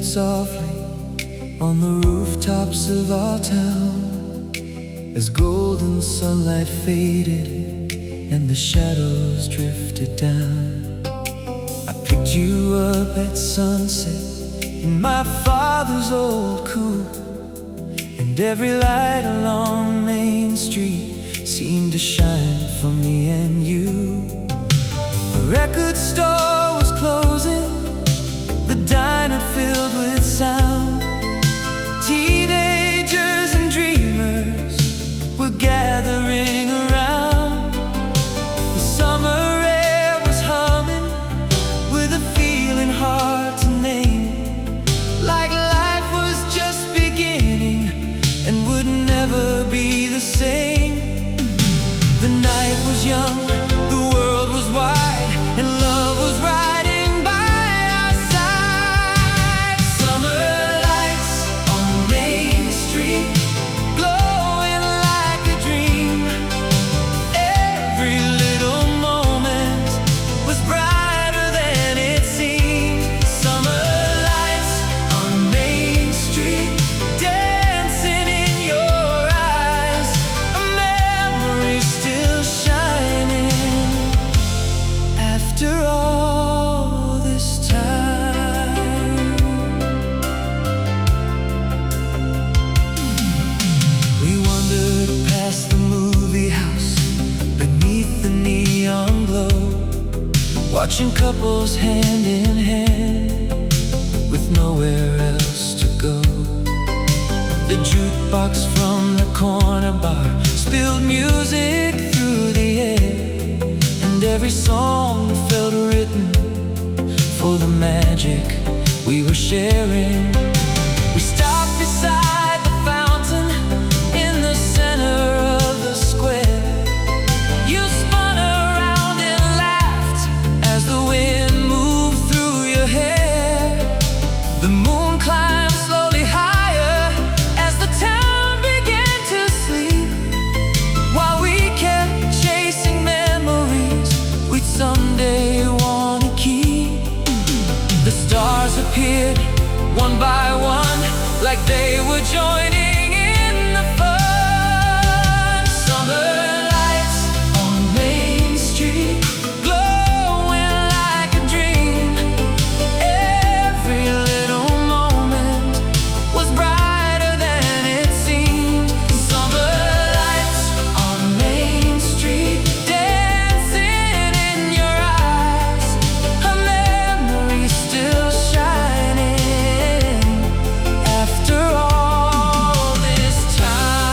trembled softly on the rooftops of our town as golden sunlight faded and the shadows drifted down. I picked you up at sunset in my father's old coupe, and every light along Main Street seemed to shine for me and you. The record store was closing, the diner filled with sound. Teenagers and dreamers were gathering around. The summer air was humming with a feeling hard to name, like life was just beginning and would never be the same. The night was young, the world was wide, and love was riding by our side. Summer lights on Main Street, glowing like a dream. Every little moment was brighter than it seemed. Summer lights on Main Street, dancing in your eyes, a memory still shining after all this time. We wandered past the movie house beneath the neon glow, watching couples hand in hand with nowhere else to go. The jukebox from the corner bar spilled music through the air, and every song felt written for the magic we were sharing. We stopped beside the fountain in the center of the square. You spun around and laughed as the wind moved through your hair. The moon climbed slowly higher as the town began to sleep, while we kept chasing memories we'd someday want to keep. The stars appeared one by one, like they were joining in the fun. Summer lights on Main Street, glowing like a dream. Every little moment was brighter than it seemed. Summer lights on Main Street, dancing in your eyes, a memory still shining after all this time.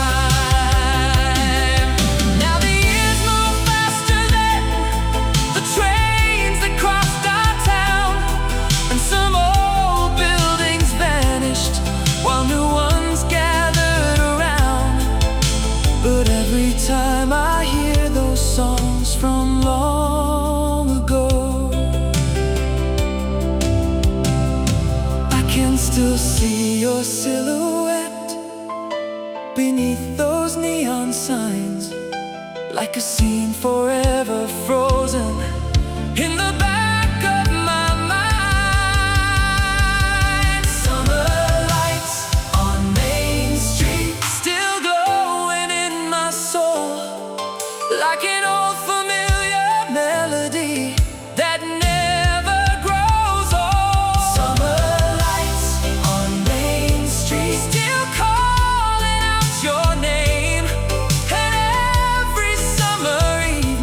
Now the years move faster than the trains that crossed our town, and some old buildings vanished while new ones gathered around. But every time I hear those songs from long ago, I can still see your silhouette beneath those neon signs, like a scene forever frozen in the back of my mind. Summer lights on Main Street, still glowing in my soul, like an old familiar melody that never grows old. Summer lights on Main Street, still calling out your name, and every summer evening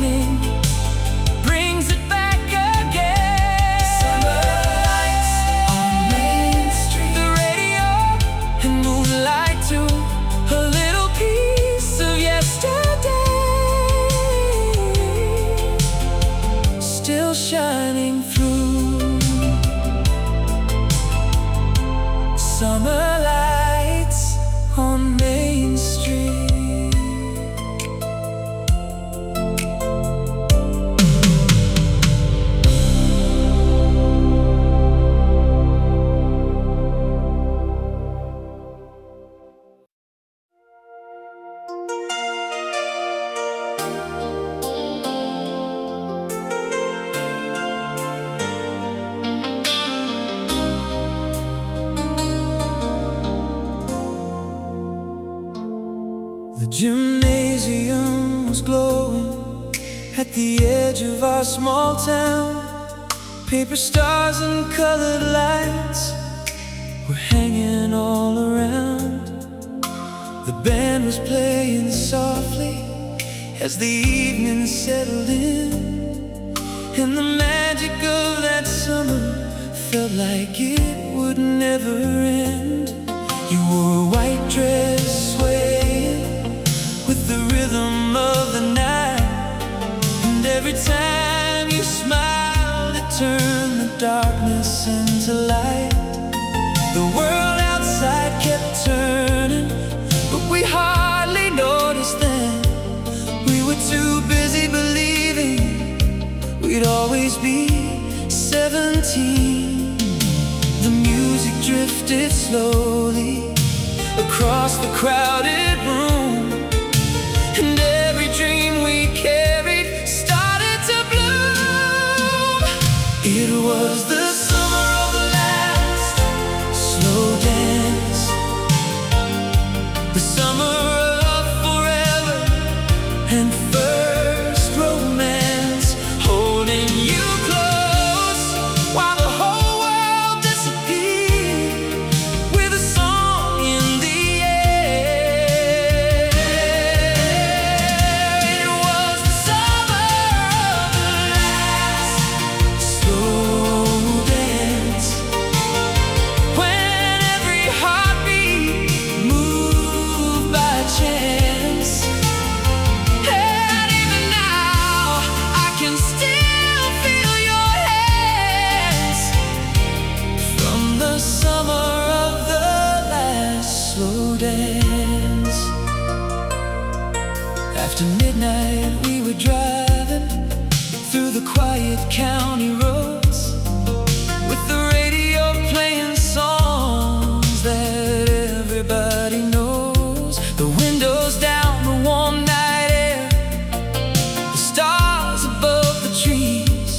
edge of our small town. Paper stars and colored lights were hanging all around. The band was playing softly as the evening settled in, and the magic of that summer felt like it would never end. You wore a white dress swaying with the rhythm of the night, and every time you smiled it turned the darkness into light. The world outside kept turning, but we hardly noticed then. We were too busy believing we'd always be 17. The music drifted slowly across the crowded room, and every dream we carried started to bloom. It was the summer of the last slow dance, the summer of forever and first romance, holding you close while the whole world disappeared with a song in the air. It was the summer of the last slow dance, when every heartbeat moved by chance. And even now I can still feel your hands from the summer of the last slow dance. After midnight we were driving through the quiet county roads, with the radio playing songs that everybody knows. The windows down, the warm night air, the stars above the trees,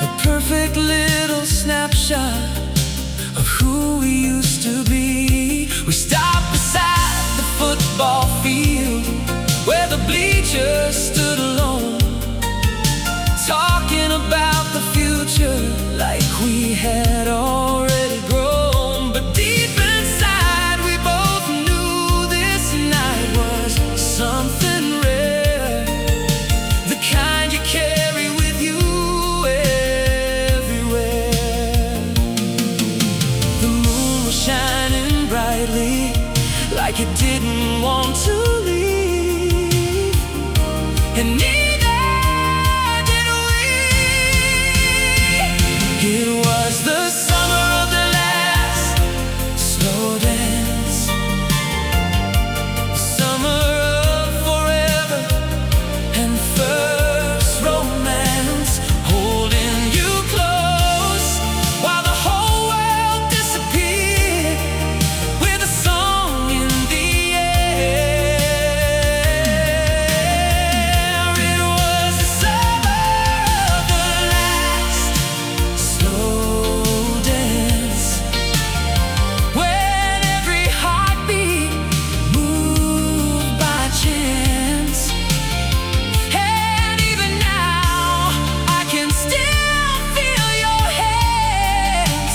a perfect little snapshot of who we used to be. We stopped beside the football field where the bleachers stood alone, talking about the future like we had already grown. But deep inside we both knew this night was something rare, the kind you carry with you everywhere. The moon was shining brightly like it didn't want to leave, and neither did we. It was the summer of the last slow dance, the summer of forever and first romance, holding you close while the whole world disappeared with a song in the air. It was the summer of the last slow dance, when every heartbeat moved by chance. And even now I can still feel your hands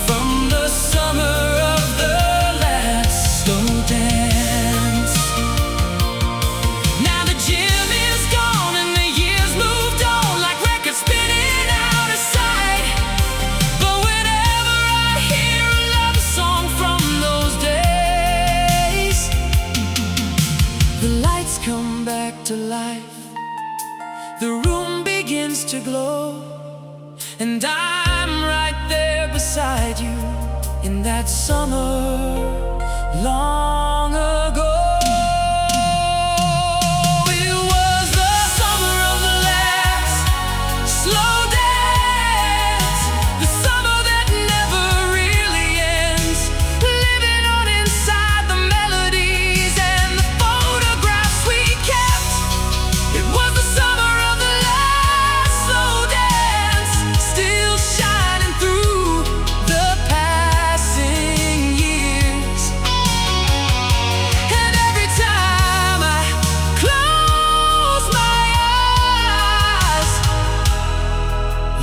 from the summer of the last slow dance. Now the gym is gone and the years moved on like records spinning out of sight. But whenever I hear a love song from those days, the lights come back to life, the room begins to glow, and I'm right there beside you in that summer long ago. It was the summer of the last slow dance, the summer that never really ends, living on inside the melodies and the photographs we kept. It was the summer of the last slow dance, still shining through the passing years.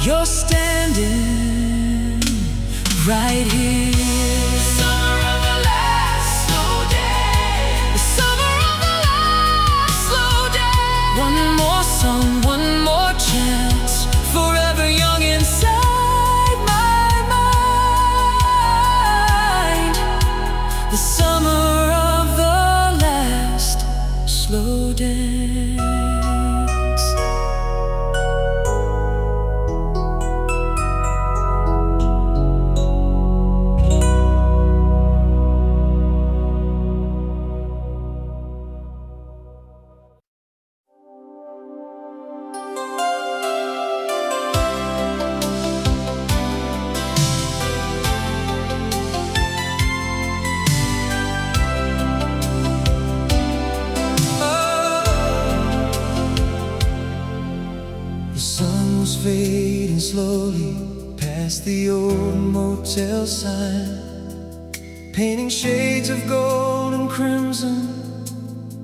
You're standing right here. Summer of the last slow day. The summer of the last slow day. One more song, one more chance, forever young inside my mind. The summer of the last slow dance. The sun was fading slowly past the old motel sign, painting shades of gold and crimson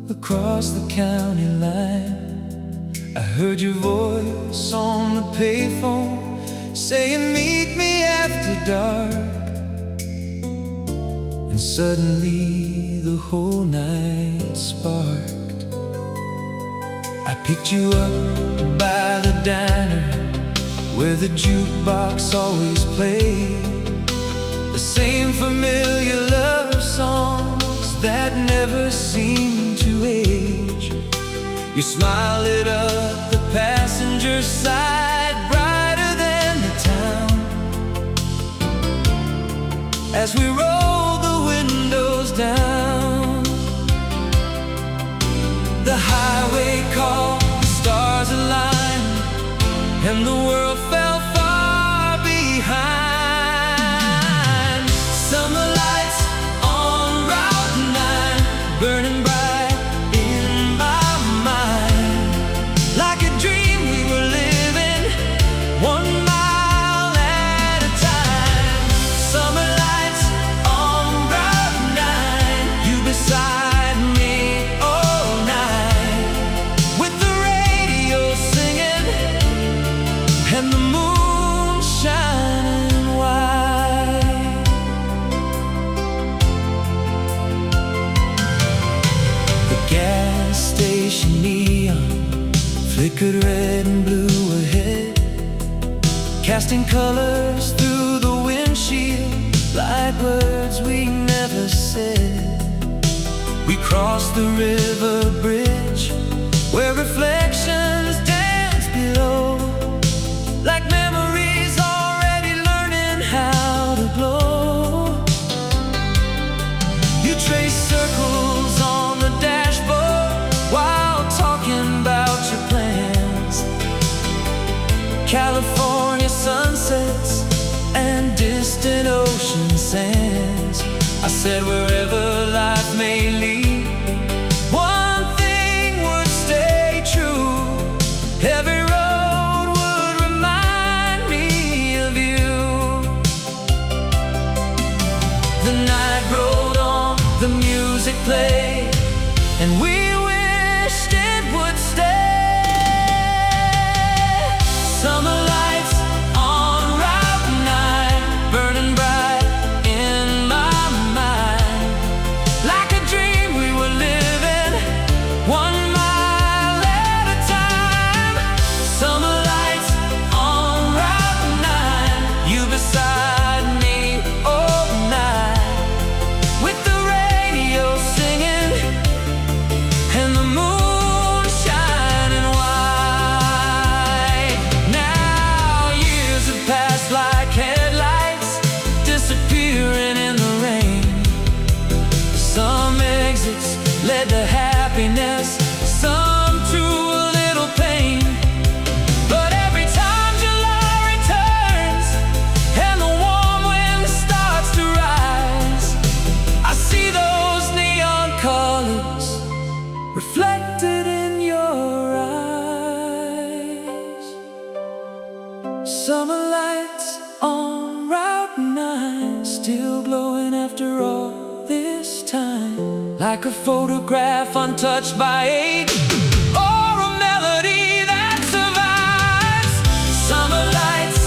across the county line. I heard your voice on the payphone saying meet me after dark, and suddenly the whole night sparked. I picked you up by the diner where the jukebox always played the same familiar love songs that never seem to age. Your smile lit up the passenger side brighter than the town as we rolled the windows down. The highway called, the stars aligned, and the world fell far behind. Summer lights on Route 9, burning bright in my mind, like a dream we were living, 1 mile at a time. Summer lights on Route 9, you beside me all night, with the radio singing and the moon shining white. The gas station neon flickered red and blue ahead, casting colors through the windshield like words we never said. We crossed the river bridge where reflections dance below, like memories already learning how to glow. You trace circles on the dashboard while talking about your plans, California sunsets and distant ocean sands. I said wherever life may lead, one thing would stay true. Every road would remind me of you. The night rolled on, the music played, and we wished it would stay. Summer lights on Route 9, burning bright in my mind, like a dream we were living, 1 mile at a time. Summer lights on Route 9, you beside me all night, with the radio singing and the moon shining white. Now years have passed like headlights disappearing in the rain. Some exits led to happiness, some to a little pain. But every time July returns and the warm wind starts to rise, I see those neon colors reflected in your eyes. Summer lights on Route 9, still glowing after all this time, like a photograph untouched by age, or a melody that survives. Summer lights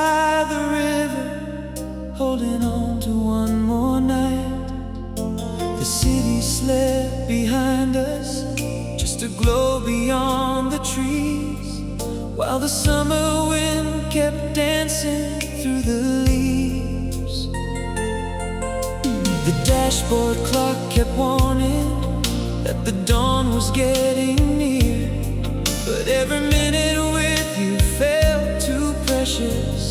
by the river, holding on to one more night. The city slept behind us, just a glow beyond the trees, while the summer wind kept dancing through the leaves. The dashboard clock kept warning that the dawn was getting near, but every minute with you felt too precious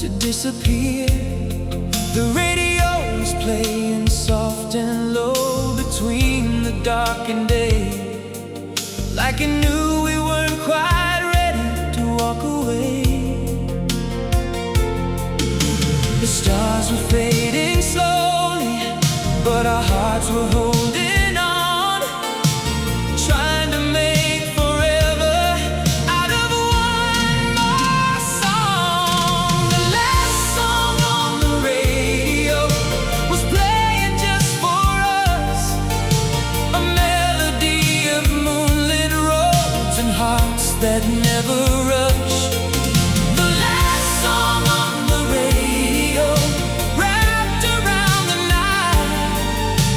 to disappear. The radio was playing soft and low between the dark and day, like it knew we weren't quite ready to walk away. The stars were fading slowly, but our hearts were holding on, trying to make forever out of one more song. The last song on the radio was playing just for us, a melody of moonlit roads and hearts that never rush. The last song on the radio wrapped around the night,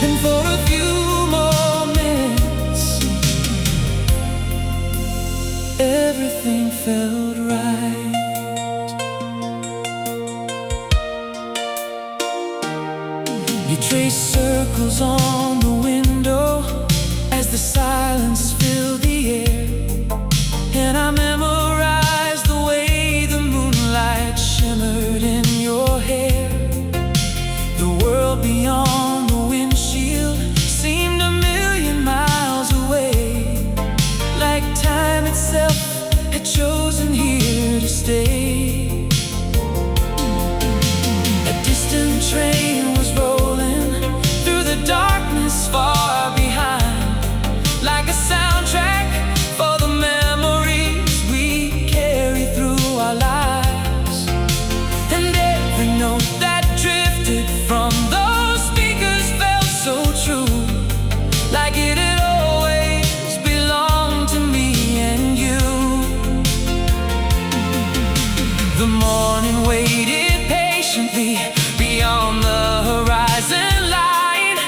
and for a few more minutes everything felt right. You trace circles on the window as the silence filled the air, and I memorized the way the moonlight shimmered in your hair. The world beyond the windshield seemed a million miles away, like time itself had chosen here to stay. A distant train was rolling through the darkness far behind, like a soundtrack for the memories we carry through our lives. And every note that drifted from those speakers felt so true, like it had always belonged to me and you. The morning waited patiently beyond the horizon line,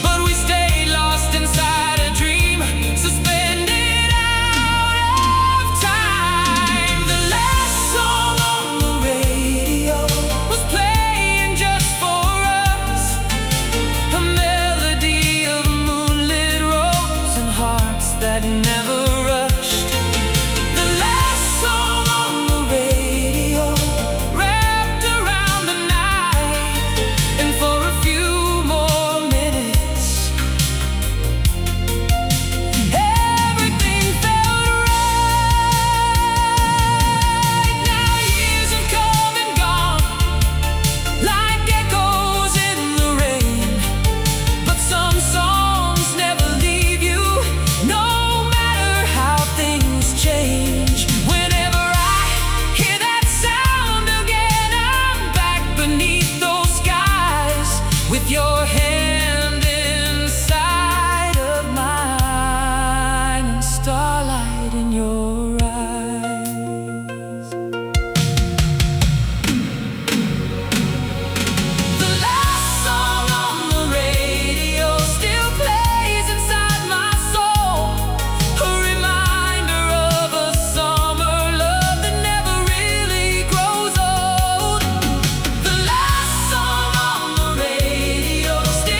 but we stayed lost inside a dream, suspended out of time. The last song on the radio was playing just for us, a melody of moonlit roads and hearts that never rushed. The last song on the radio wrapped around the night, and for a few more minutes everything felt right. Now years have come and gone, like echoes in the rain, but some songs never leave you, no matter how things change. Whenever I hear that sound again, I'm back beneath those skies, with your hand inside of mine and starlight in your eyes. The last song on the radio still plays inside my soul, a reminder of a summer love that never really grows old. The last song on the radio still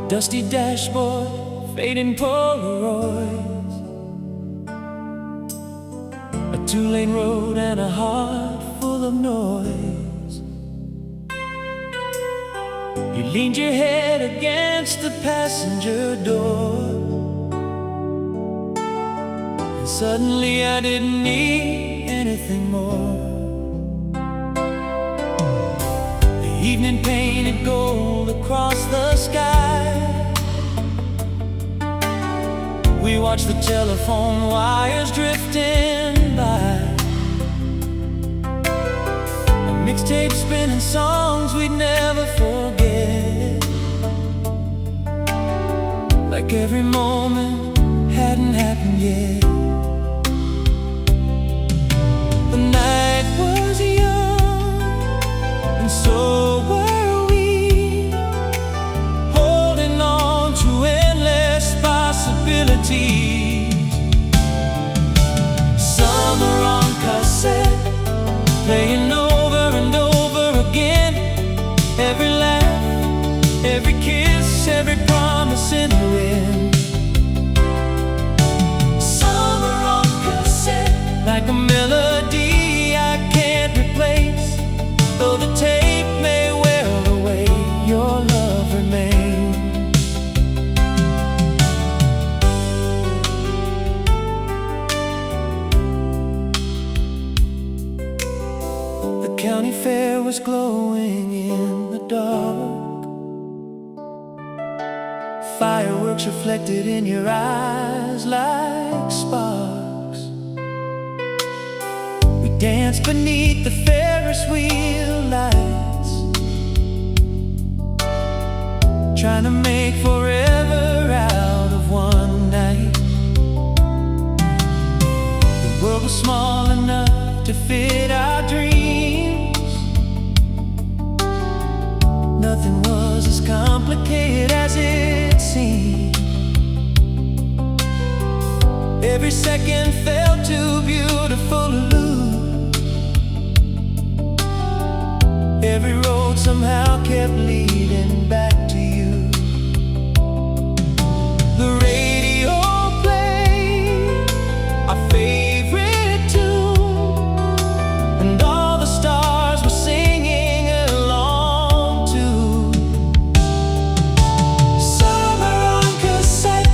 dusty dashboard, fading Polaroids, a two-lane road and a heart full of noise. You leaned your head against the passenger door, and suddenly I didn't need anything more. The evening painted gold across the sky. We watched the telephone wires drifting by, a mixtape spinning songs we'd never forget, like every moment hadn't happened yet. The night was young, and so were we, holding on to endless possibilities. Summer on cassette, playing over and over again. Every laugh, every kiss, every promise in the wind. Summer on cassette, like a melody I can't replace. Though the tape may wear away, your love remains. The county fair was glowing in the dark, fireworks reflected in your eyes like sparks. We danced beneath the Ferris wheel lights, trying to make forever out of one night. The world was small enough to fit our dreams. Nothing was as complicated as it seemed. Every second felt too beautiful to lose. Every road somehow kept leading back to you. The radio played our favorite tune, and all the stars were singing along too. Summer on cassette,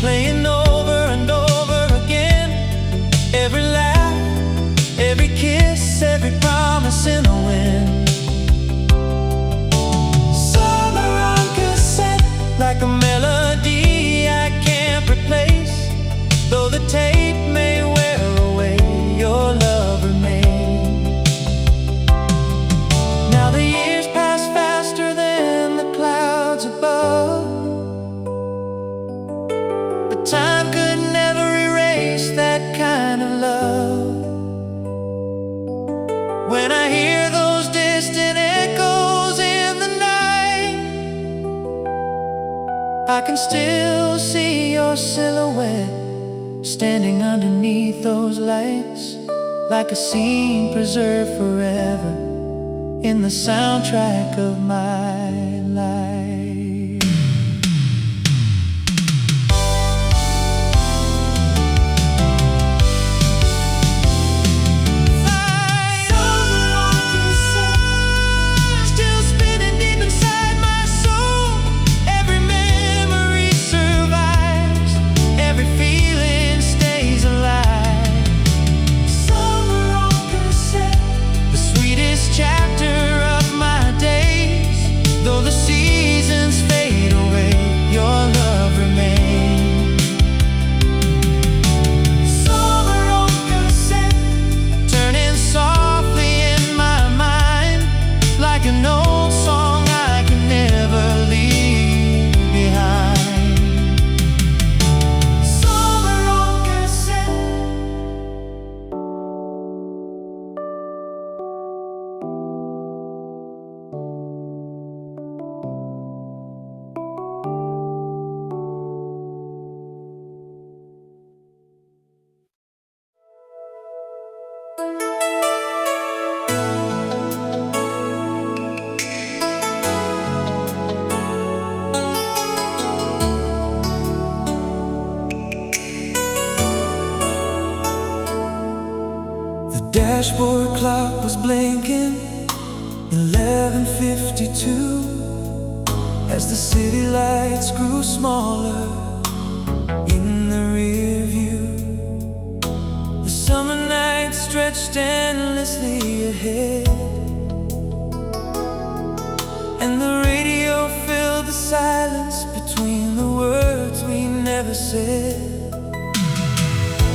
playing over and over again. Every laugh, every kiss, every promise in the wind. Summer on cassette, like a melody I can't replace. Though the tape may wear away, your love remains. Now the years pass faster than the clouds above, but time could never erase that kind of love. When I hear those distant echoes in the night, I can still see your silhouette standing underneath those lights, like a scene preserved forever in the soundtrack of my life. Still spinning deep inside my soul. Every memory survives, every feeling stays alive. Summer on cassette, the sweetest chapter of my days. Though the sea dashboard clock was blinking 11:52 as the city lights grew smaller in the rear view. The summer night stretched endlessly ahead, and the radio filled the silence between the words we never said.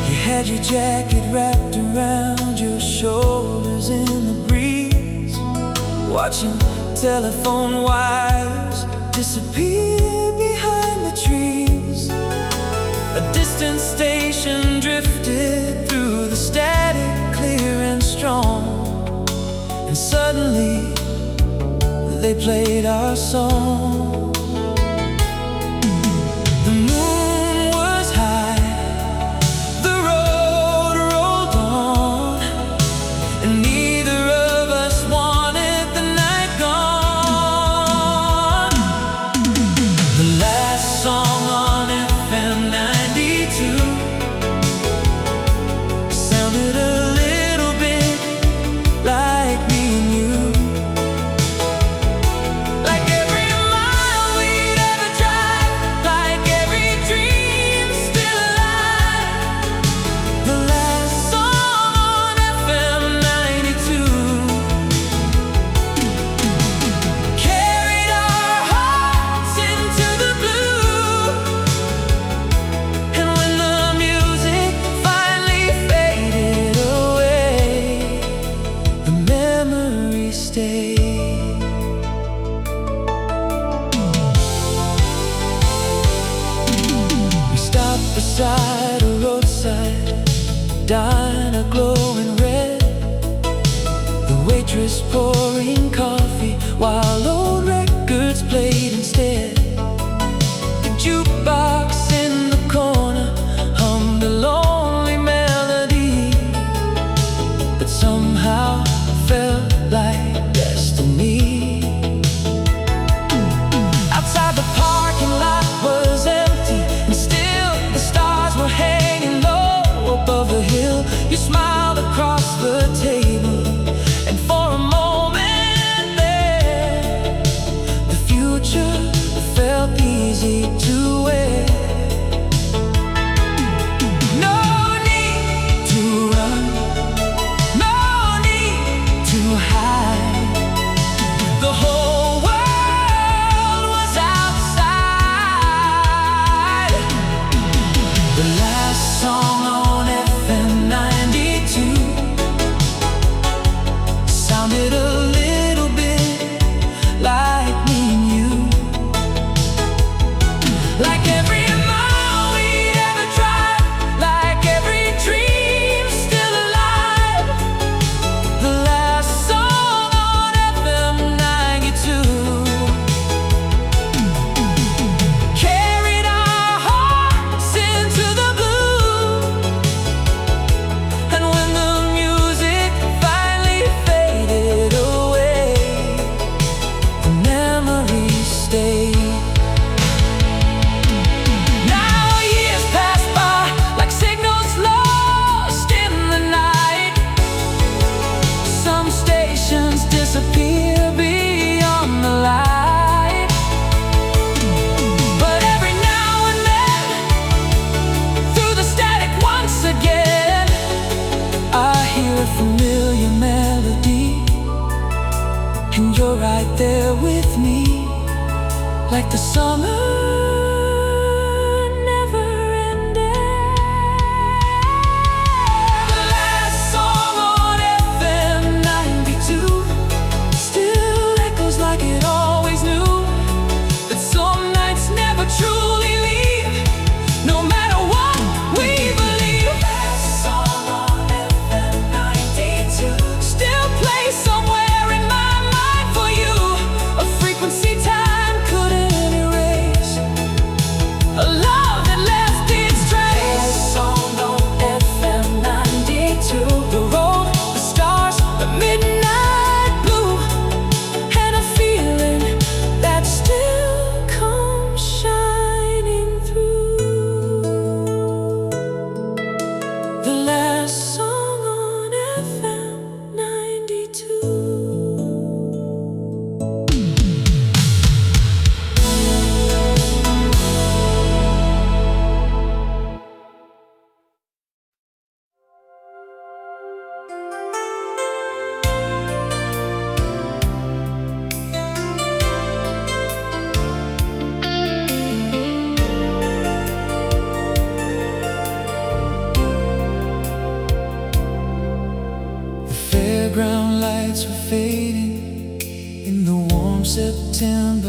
You had your jacket wrapped around your shoulders in the breeze, watching telephone wires disappear behind the trees. A distant station drifted through the static, clear and strong, and suddenly they played our song. The moon was high, the road rolled on, and neither of us wanted the night gone. The last song on FM 92 sounded a little bit like me and you. Like every mile we'd ever drive, like every dream still alive. The last song on FM 92 carried our hearts into the blue. And when the music finally faded away, the memory stayed. We stopped beside a roadside diner glowing red, the waitress pouring coffee while old records played instead. The jukebox in the corner hummed a lonely melody that somehow felt like destiny. Outside the parking lot was empty, and still the stars were hanging low above the hill. You smiled across the table, and for a moment there, the future felt easy to wear. No need to run, no need to hide. The whole world was outside. The last song on FM 92 sounded a little bit like me and you. Like every mile we'd ever drive, like every dream still alive. The last song on FM 92 carried our hearts into the blue. And when the music finally faded away, the memories stayed. Now years pass by like signals lost in the night. Some stations disappear beyond the light, but every now and then, through the static once again, I hear a familiar melody, and you're right there with me, like the summer never ended. The last song on FM 92 still echoes like it always knew, that some nights never truly leave, no matter what we believe. Last song on FM 92 still plays somewhere in my mind for you, a frequency time couldn't erase.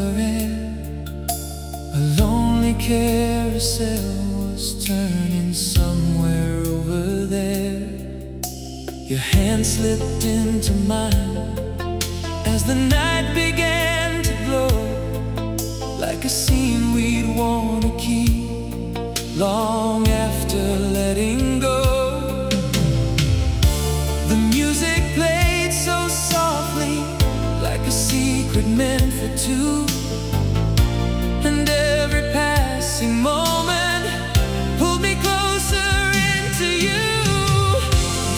colder air. A lonely carousel was turning somewhere over there. Your hand slipped into mine as the night began to glow, like a scene we'd wanna keep long after letting go. The music played so softly, like a secret meant for two, and every passing moment pulled me closer into you.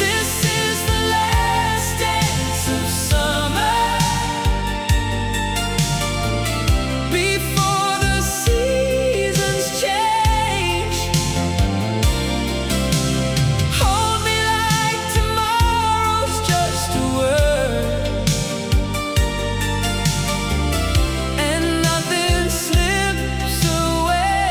This is the last dance of summer, before the seasons change. Hold me like tomorrow's just a word, and nothing slips away.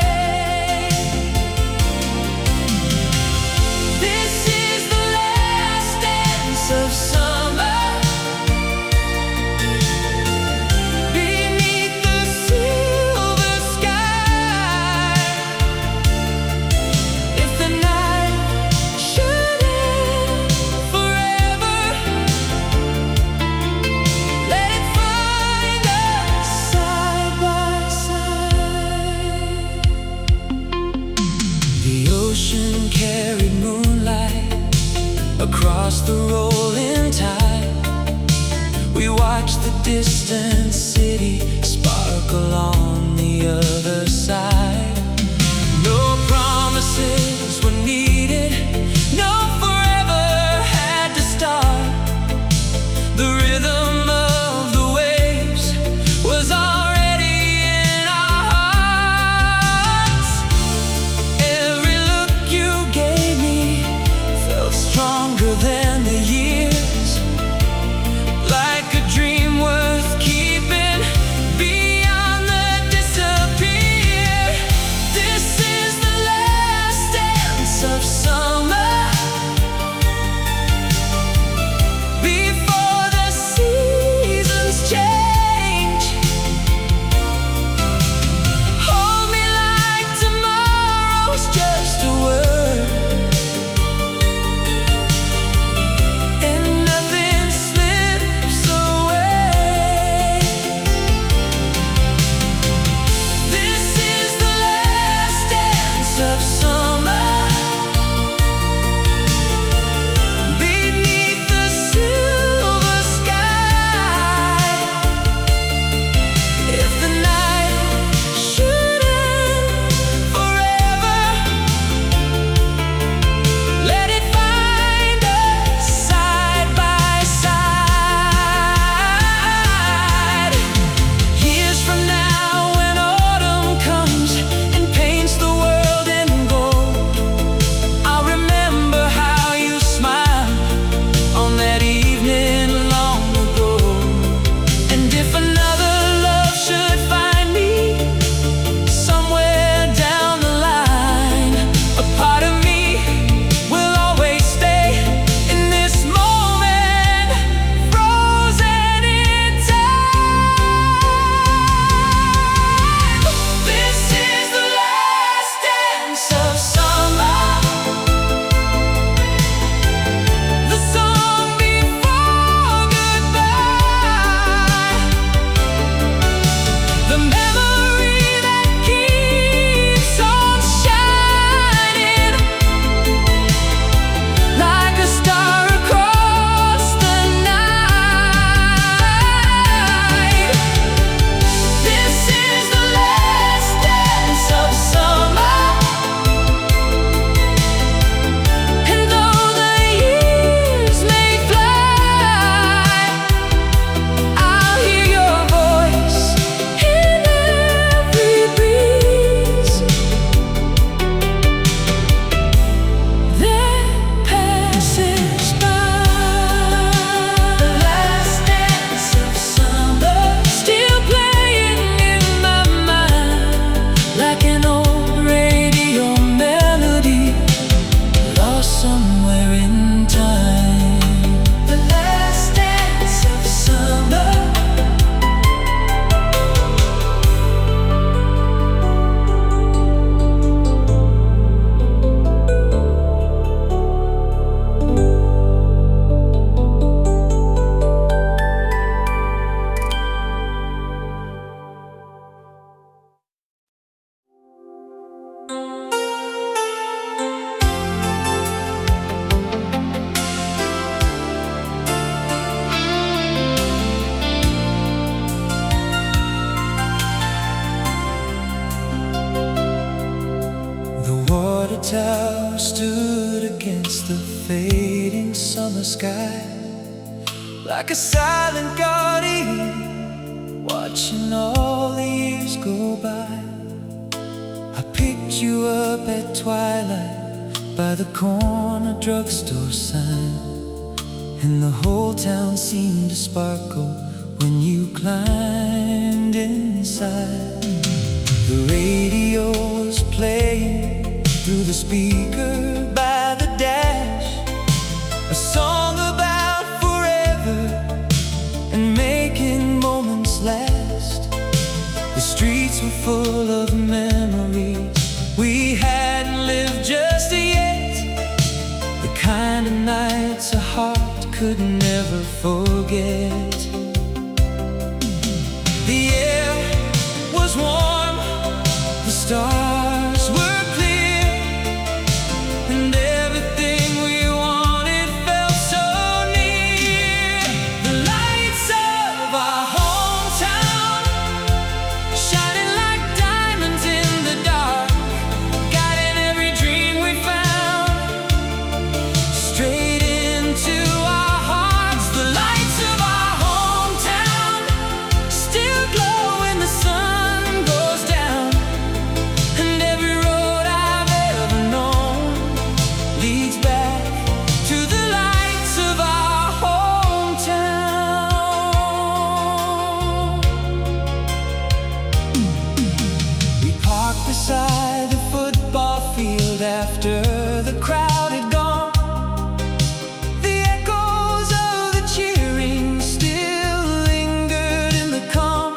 This is the last dance of summer, beneath the silver sky. If the night should end forever, let it find us side by side. The ocean carried moonlight across the rolling tide. We watched the distant city sparkle on the other side. No promises were needed, no forever had to start. The rhythm of the waves was already in our hearts. Every look you gave me felt stronger than the years, like a dream worth keeping. Be fading summer sky, like a silent guardian, watching all the years go by. I picked you up at twilight by the corner drugstore sign, and the whole town seemed to sparkle when you climbed inside. The radio was playing through the speaker by the dash, a song about forever and making moments last. The streets were full of memories we hadn't lived just yet, the kind of nights a heart could never forget. The air was warm, the stars were clear, and everything we wanted felt so near. The lights of our hometown, shining like diamonds in the dark, guiding every dream we found straight into our hearts. The lights of our hometown still glow when the sun goes down, and every road I've ever known leads back to the lights of our hometown. We parked beside the football field after the crowd had gone. The echoes of the cheering still lingered in the calm.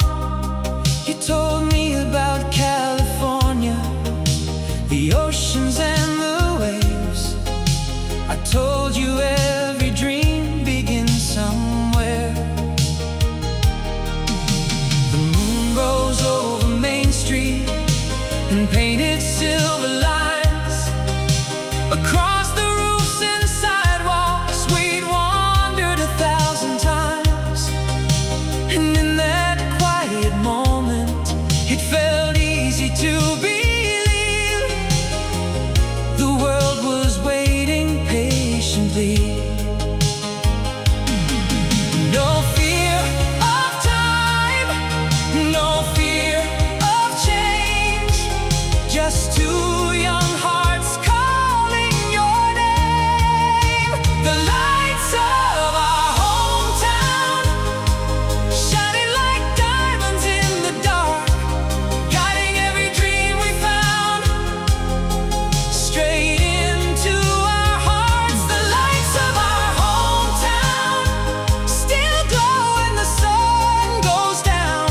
You told me about California, the oceans and the waves. I told you every dream begins somewhere. The moon rose over Main Street and painted silver lines across the roofs and sidewalks. We'd wandered 1,000 times, and in that quiet moment it felt easy to believe the world was waiting patiently. No fear of time, no fear of change, just two young hearts calling your name. The lights of our hometown, shining like diamonds in the dark, guiding every dream we found straight into our hearts. The lights of our hometown still glow when the sun goes down,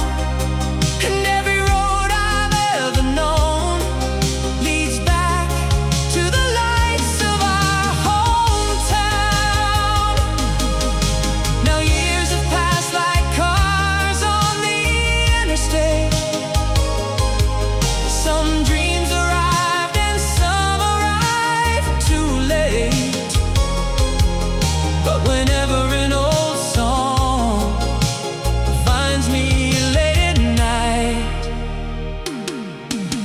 and every road I've ever known leads back to the lights of our hometown. Now years have passed like cars on the interstate. Some dreams arrived and some arrived too late. But whenever an old song finds me late at night,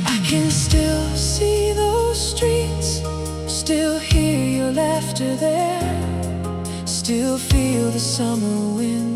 I can still see those streets, still hear your laughter there, still feel the summer wind